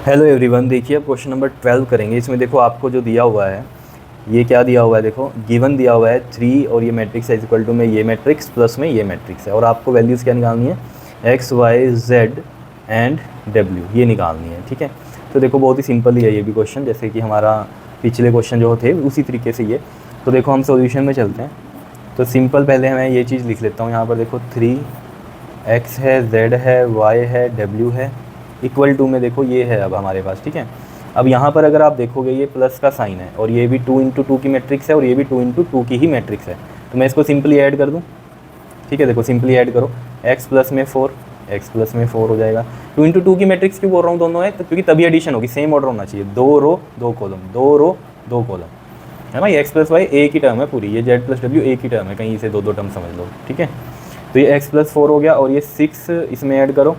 Hello everyone, देखिए अब question number 12 करेंगे। इसमें देखो आपको जो दिया हुआ है, ये क्या दिया हुआ है, देखो गिवन दिया हुआ है 3 और ये मैट्रिक्स है इक्वल टू में ये मैट्रिक्स प्लस में ये मैट्रिक्स है, और आपको वैल्यूज़ क्या निकालनी है, एक्स वाई जेड एंड डब्ल्यू, ये निकालनी है। ठीक है, तो देखो बहुत ही सिंपल ही है ये भी क्वेश्चन, जैसे कि हमारा पिछले क्वेश्चन जो थे उसी तरीके से ये। तो देखो हम सोल्यूशन में चलते हैं। तो सिंपल पहले मैं ये चीज़ लिख लेता हूँ यहाँ पर। देखो 3 एक्स है, जेड है, वाई है, डब्ल्यू है, इक्वल टू में देखो ये है अब हमारे पास। ठीक है, अब यहाँ पर अगर आप देखोगे ये प्लस का साइन है और ये भी 2 इंटू 2 की मैट्रिक्स है और ये भी 2 इंटू 2 की ही मैट्रिक्स है। तो मैं इसको सिंपली ऐड कर दूँ। ठीक है, देखो सिंपली ऐड करो, x प्लस में 4, x प्लस में 4 हो जाएगा। 2 इंटू 2 की मैट्रिक्स क्यों बोल रहा हूँ दोनों है, तो क्योंकि तभी एडिशन होगी, सेम ऑर्डर होना चाहिए, 2 रो 2 कॉलम, 2 रो 2 कॉलम, है भाई। x प्लस वाई एक ही टर्म है पूरी, ये z प्लस w एक ही टर्म है, कहीं इसे दो टर्म समझ लो। ठीक है, तो ये x प्लस 4 हो गया और ये 6 इसमें ऐड करो,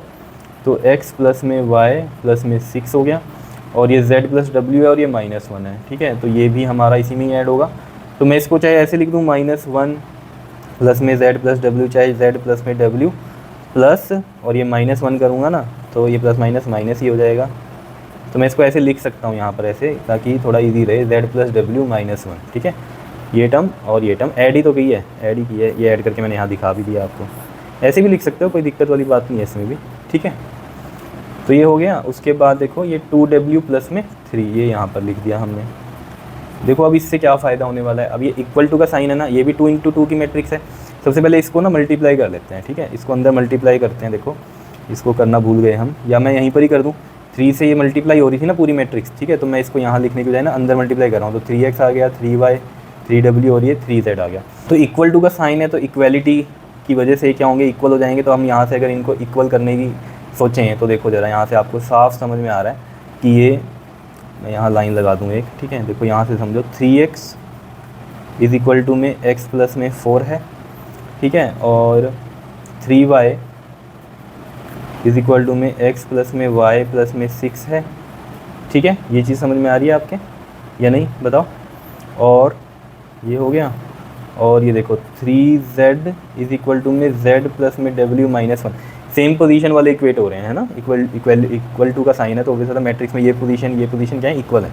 तो x प्लस में y प्लस में 6 हो गया, और ये z प्लस w है और ये -1 है। ठीक है, तो ये भी हमारा इसी में ही ऐड होगा। तो मैं इसको चाहे ऐसे लिख दूँ, -1 प्लस में z प्लस w, चाहे z प्लस में w प्लस, और ये -1 करूँगा ना तो ये प्लस माइनस माइनस ही हो जाएगा। तो मैं इसको ऐसे लिख सकता हूँ यहाँ पर ऐसे, ताकि थोड़ा इजी रहे, z प्लस w -1। ठीक है, ये टर्म और ये टर्म ऐड ही तो की है, ऐड ही की है, ये ऐड करके मैंने यहाँ दिखा भी दिया आपको। ऐसे भी लिख सकते हो, कोई दिक्कत वाली बात नहीं है इसमें भी। ठीक है, तो ये हो गया। उसके बाद देखो ये 2w प्लस में 3, ये यहाँ पर लिख दिया हमने। देखो अब इससे क्या फ़ायदा होने वाला है, अब ये इक्वल टू का साइन है ना, ये भी 2 इंटू 2 की मैट्रिक्स है। सबसे पहले इसको ना मल्टीप्लाई कर लेते हैं। ठीक है, इसको अंदर मल्टीप्लाई करते हैं। देखो इसको करना भूल गए हम, या मैं यहीं पर ही कर दूँ। 3 से ये मल्टीप्लाई हो रही थी ना पूरी मैट्रिक्स। ठीक है, तो मैं इसको यहाँ लिखने की बजाय ना अंदर मल्टीप्लाई कर रहा हूँ, तो 3x आ गया, 3y 3w और ये 3z आ गया। तो इक्वल टू का साइन है, तो इक्वलिटी की वजह से क्या होंगे, इक्वल हो जाएंगे। तो हम यहाँ से अगर इनको इक्वल करने की सोचें तो देखो ज़रा, यहाँ से आपको साफ समझ में आ रहा है कि ये, मैं यहाँ लाइन लगा दूँ एक। ठीक है, देखो यहाँ से समझो 3x इज़ इक्वल टू में x प्लस में 4 है। ठीक है, और 3y इज़ इक्वल टू में x प्लस में y प्लस में 6 है। ठीक है, ये चीज़ समझ में आ रही है आपके या नहीं, बताओ। और ये हो गया, और ये देखो 3z इज़ इक्वल टू में z प्लस में w -1। सेम पोजीशन वाले इक्वेट हो रहे हैं, है ना, इक्वल टू का साइन है, तो ऑब्वियसली मैट्रिक्स में ये पोजीशन क्या है, इक्वल है।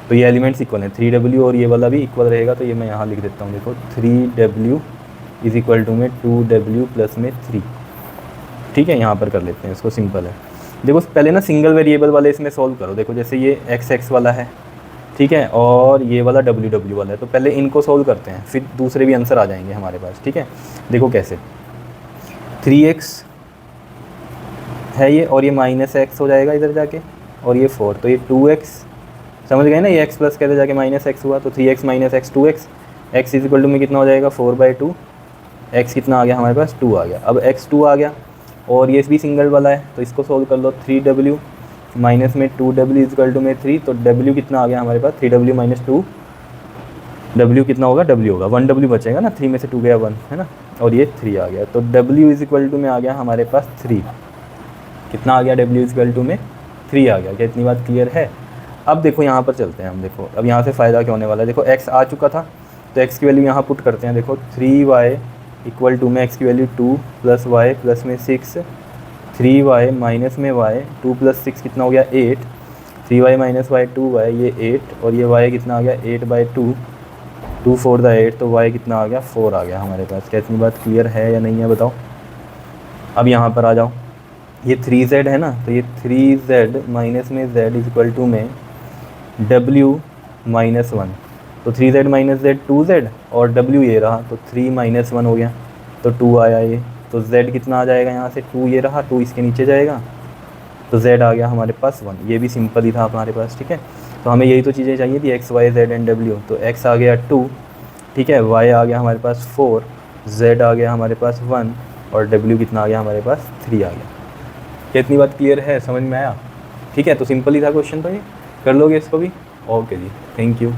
तो ये एलिमेंट्स इक्वल हैं, 3w और ये वाला भी इक्वल रहेगा। तो ये मैं यहाँ लिख देता हूँ, देखो 3w इज़ इक्वल टू में 2w प्लस में 3। ठीक है, यहाँ पर कर लेते हैं इसको, सिंपल है। देखो पहले ना सिंगल वेरिएबल वाले इसमें सॉल्व करो। देखो जैसे ये x वाला है, ठीक है, और ये वाला w वाला है, तो पहले इनको सॉल्व करते हैं, फिर दूसरे भी आंसर आ जाएंगे हमारे पास। ठीक है, देखो कैसे, 3x है ये, और ये -x हो जाएगा इधर जाके, और ये 4, तो ये 2x, समझ गए ना, ये x प्लस कहते जाके -x हुआ, तो 3x -x 2x, x is equal to में कितना हो जाएगा 4/2, x कितना आ गया हमारे पास 2 आ गया। अब x 2 आ गया, और ये भी सिंगल वाला है, तो इसको सोल्व कर लो, 3w माइनस में 2w इज इक्वल टू में 3, तो w कितना आ गया हमारे पास, 3w माइनस 2, w कितना होगा, w होगा 1w बचेगा ना, 3 में से 2 गया 1, है ना, और ये 3 आ गया, तो w इज इक्वल टू में आ गया हमारे पास 3। कितना आ गया, w इज इक्वल टू में 3 आ गया। क्या इतनी बात क्लियर है? अब देखो यहाँ पर चलते हैं हम। देखो अब यहाँ से फ़ायदा क्या होने वाला है, देखो x आ चुका था, तो x की वैल्यू यहाँ पुट करते हैं। देखो 3y इक्वल टू में x की वैल्यू 2 प्लस y प्लस में 6, 3y माइनस में y 2 प्लस 6 कितना हो गया 8, 3y माइनस y 2y, ये 8, और ये y कितना आ गया 8/2, 2 4 द 8, तो y कितना आ गया 4 आ गया हमारे पास। क्या इतनी बात क्लियर है या नहीं है, बताओ। अब यहाँ पर आ जाओ, ये 3z है ना, तो ये 3z माइनस में z इज इक्वल टू में w -1, तो 3z माइनस z 2z, और w ये रहा, तो 3 -1 हो गया, तो 2 आया ये, तो z कितना आ जाएगा यहाँ से, 2 ये रहा, 2 इसके नीचे जाएगा, तो z आ गया हमारे पास 1। ये भी सिंपल ही था हमारे पास। ठीक है, तो हमें यही तो चीज़ें चाहिए थी, x y z and w। तो x आ गया 2, ठीक है, y आ गया हमारे पास 4, z आ गया हमारे पास 1, और w कितना आ गया हमारे पास 3 आ गया। क्या इतनी बात क्लियर है, समझ में आया? ठीक है, तो सिंपल ही था क्वेश्चन, तो ये कर लोगे इसको भी। ओके जी, थैंक यू।